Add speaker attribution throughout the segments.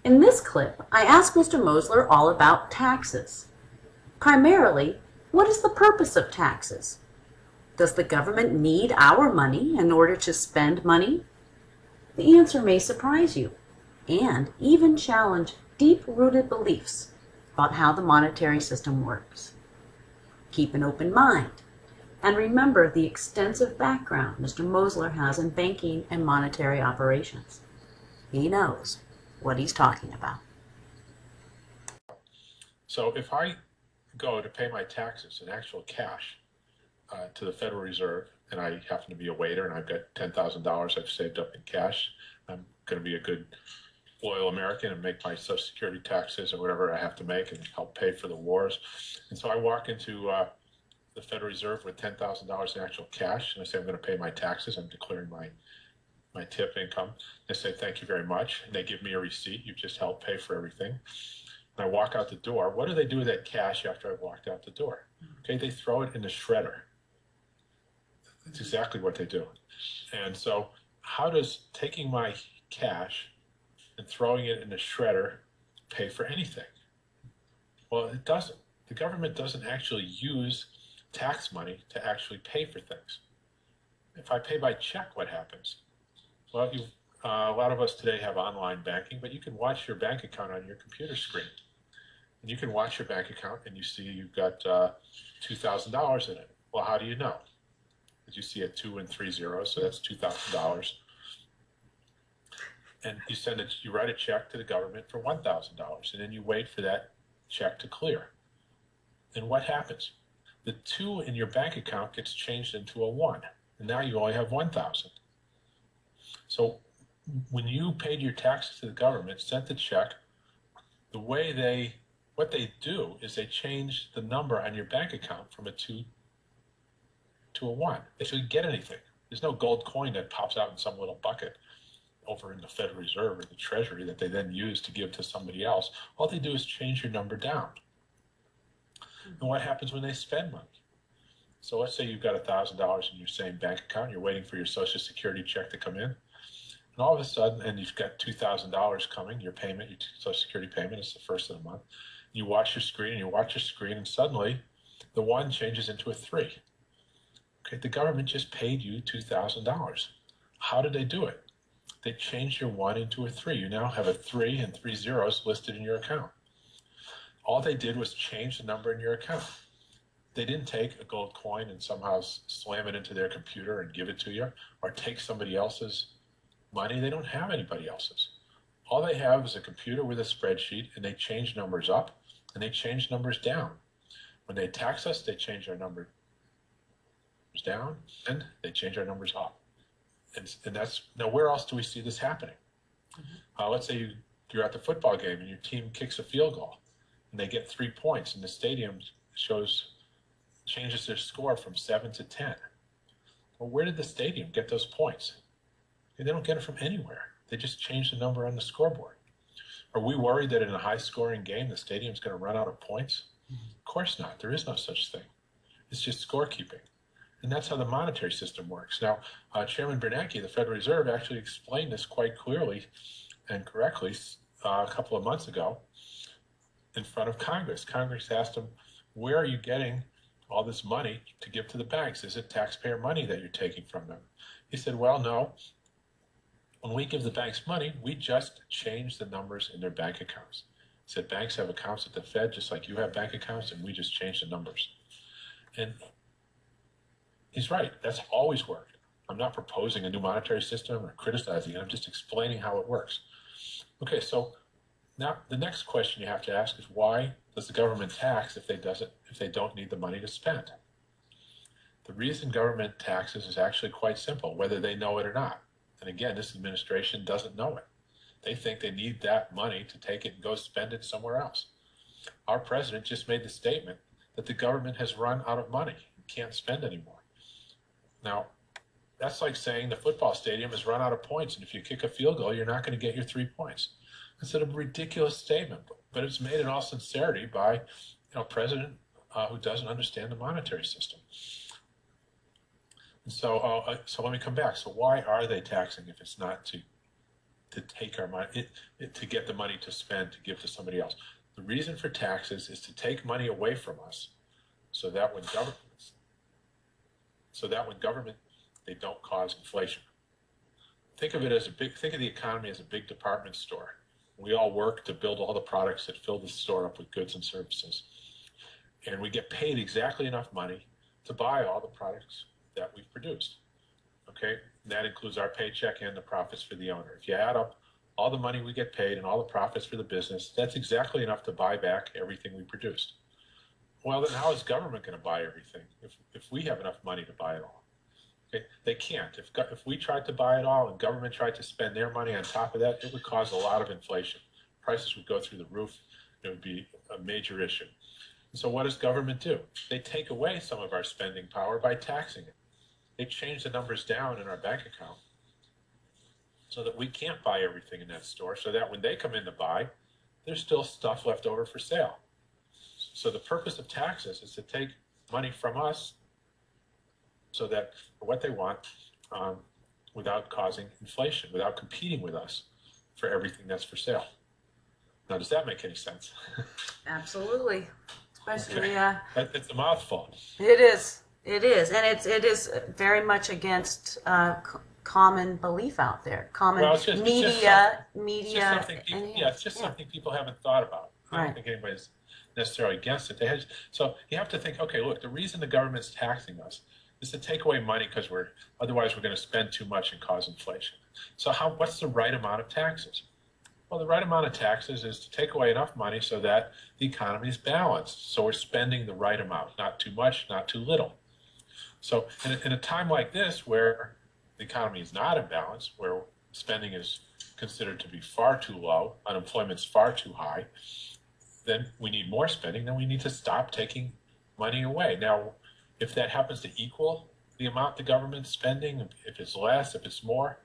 Speaker 1: In this clip, I asked Mr. Mosler all about taxes. Primarily, what is the purpose of taxes? Does the government need our money in order to spend money? The answer may surprise you and even challenge deep-rooted beliefs about how the monetary system works. Keep an open mind and remember the extensive background Mr. Mosler has in banking and monetary operations. He knows what he's talking about.
Speaker 2: So if I go to pay my taxes in actual cash to the Federal Reserve, and I happen to be a waiter and I've got $10,000 I've saved up in cash, I'm going to be a good, loyal American and make my Social Security taxes or whatever I have to make and help pay for the wars. And so I walk into the Federal Reserve with $10,000 in actual cash, and I say I'm going to pay my taxes. I'm declaring my tip income. They say, thank you very much. And they give me a receipt. You've just helped pay for everything. And I walk out the door. What do they do with that cash after I've walked out the door? Okay, they throw it in the shredder. That's exactly what they do. And so how does taking my cash and throwing it in the shredder pay for anything? Well, it doesn't. The government doesn't actually use tax money to actually pay for things. If I pay by check, what happens? Well, a lot of us today have online banking, but you can watch your bank account on your computer screen. And you can watch your bank account and you see you've got $2,000 in it. Well, how do you know? Because you see a 2 and 3 zeros, so that's $2,000. And you write a check to the government for $1,000, and then you wait for that check to clear. And what happens? The 2 in your bank account gets changed into a 1, and now you only have 1,000. So when you paid your taxes to the government, sent the check, what they do is they change the number on your bank account from a 2 to a 1. They don't get anything. There's no gold coin that pops out in some little bucket over in the Federal Reserve or the Treasury that they then use to give to somebody else. All they do is change your number down. And what happens when they spend money? So let's say you've got $1,000 in your same bank account, you're waiting for your Social Security check to come in, and all of a sudden, and you've got $2,000 coming, your payment, your Social Security payment is the first of the month. You watch your screen, and suddenly the 1 changes into a 3. Okay, the government just paid you $2,000. How did they do it? They changed your 1 into a 3. You now have a 3 and 3 zeros listed in your account. All they did was change the number in your account. They didn't take a gold coin and somehow slam it into their computer and give it to you, or take somebody else's money. They don't have anybody else's. All they have is a computer with a spreadsheet, and they change numbers up and they change numbers down. When they tax us, they change our numbers down and they change our numbers up. And that's, now where else do we see this happening? Let's say you're at the football game and your team kicks a field goal and they get 3 points, and the stadium changes their score from 7 to 10. Well, where did the stadium get those points? They don't get it from anywhere. They just change the number on the scoreboard. Are we worried that in a high-scoring game the stadium's going to run out of points? Of course not. There is no such thing. It's just scorekeeping. And that's how the monetary system works. Now, Chairman Bernanke, the Federal Reserve, actually explained this quite clearly and correctly a couple of months ago in front of Congress. Congress asked him, where are you getting all this money to give to the banks? Is it taxpayer money that you're taking from them? He said, well, no. When we give the banks money, we just change the numbers in their bank accounts. He said, banks have accounts at the Fed just like you have bank accounts, and we just change the numbers. And he's right. That's always worked. I'm not proposing a new monetary system or criticizing it. I'm just explaining how it works. Okay, so now the next question you have to ask is, why does the government tax if they don't need the money to spend? The reason government taxes is actually quite simple, whether they know it or not. And again, this administration doesn't know it. They think they need that money to take it and go spend it somewhere else. Our president just made the statement that the government has run out of money and can't spend anymore. Now, that's like saying the football stadium has run out of points, and if you kick a field goal, you're not going to get your 3 points. It's a ridiculous statement, but it's made in all sincerity by a president who doesn't understand the monetary system. And so let me come back. So why are they taxing if it's not to to take our money, to get the money to spend, to give to somebody else. The reason for taxes is to take money away from us so that when government, they don't cause inflation. Think of the economy as a big department store. We all work to build all the products that fill the store up with goods and services. And we get paid exactly enough money to buy all the products that we've produced. Okay, and that includes our paycheck and the profits for the owner. If you add up all the money we get paid and all the profits for the business, that's exactly enough to buy back everything we produced. Well, then how is government going to buy everything if we have enough money to buy it all? Okay, they can't. If we tried to buy it all and government tried to spend their money on top of that, it would cause a lot of inflation. Prices would go through the roof. It would be a major issue. And so what does government do? They take away some of our spending power by taxing it. They change the numbers down in our bank account so that we can't buy everything in that store, so that when they come in to buy, there's still stuff left over for sale. So the purpose of taxes is to take money from us so that for what they want, without causing inflation, without competing with us for everything that's for sale. Now, does that make any sense?
Speaker 1: Absolutely. Especially,
Speaker 2: okay. It's a mouthful.
Speaker 1: It is. It is, and it is very much against common belief out there. Media.
Speaker 2: It's just something people haven't thought about. I don't think anybody's necessarily against it. So you have to think, okay, look, the reason the government's taxing us is to take away money because otherwise we're going to spend too much and cause inflation. So what's the right amount of taxes? Well, the right amount of taxes is to take away enough money so that the economy is balanced. So we're spending the right amount, not too much, not too little. So in a time like this where the economy is not in balance, where spending is considered to be far too low, unemployment's far too high, then we need more spending, then we need to stop taking money away. Now, if that happens to equal the amount the government's spending, if it's less, if it's more,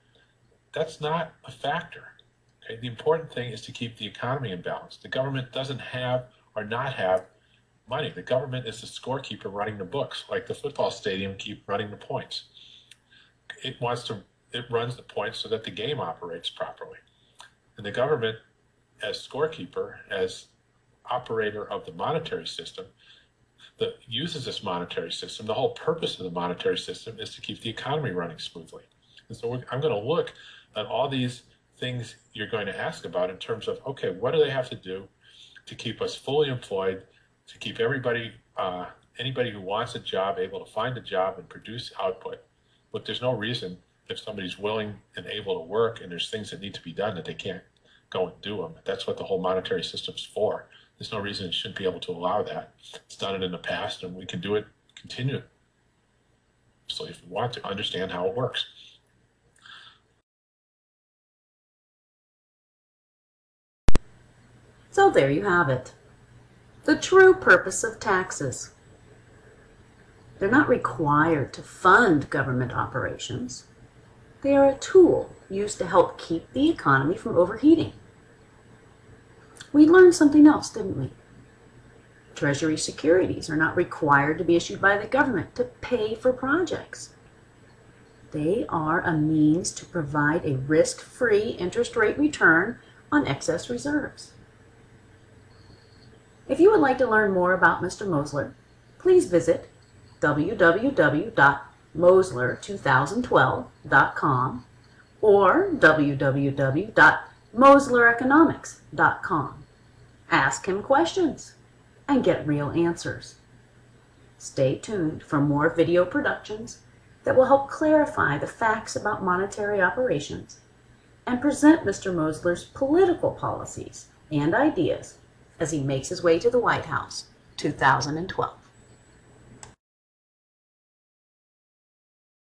Speaker 2: that's not a factor. Okay? The important thing is to keep the economy in balance. The government doesn't have or not have money. The government is the scorekeeper running the books, like the football stadium keep running the points. It runs the points so that the game operates properly. And the government, as scorekeeper, as operator of the monetary system, that uses this monetary system, the whole purpose of the monetary system is to keep the economy running smoothly. And so I'm going to look at all these things you're going to ask about in terms of, okay, what do they have to do to keep us fully employed, to keep everybody, anybody who wants a job able to find a job and produce output. But there's no reason if somebody's willing and able to work and there's things that need to be done that they can't go and do them. That's what the whole monetary system's for. There's no reason it shouldn't be able to allow that. It's done it in the past, and we can do it continuously if we want to understand how it works.
Speaker 1: So there you have it. The true purpose of taxes. They're not required to fund government operations. They are a tool used to help keep the economy from overheating. We learned something else, didn't we? Treasury securities are not required to be issued by the government to pay for projects. They are a means to provide a risk-free interest rate return on excess reserves. If you would like to learn more about Mr. Mosler, please visit www.mosler2012.com or www.moslereconomics.com. Ask him questions and get real answers. Stay tuned for more video productions that will help clarify the facts about monetary operations and present Mr. Mosler's political policies and ideas as he makes his way to the White House, 2012.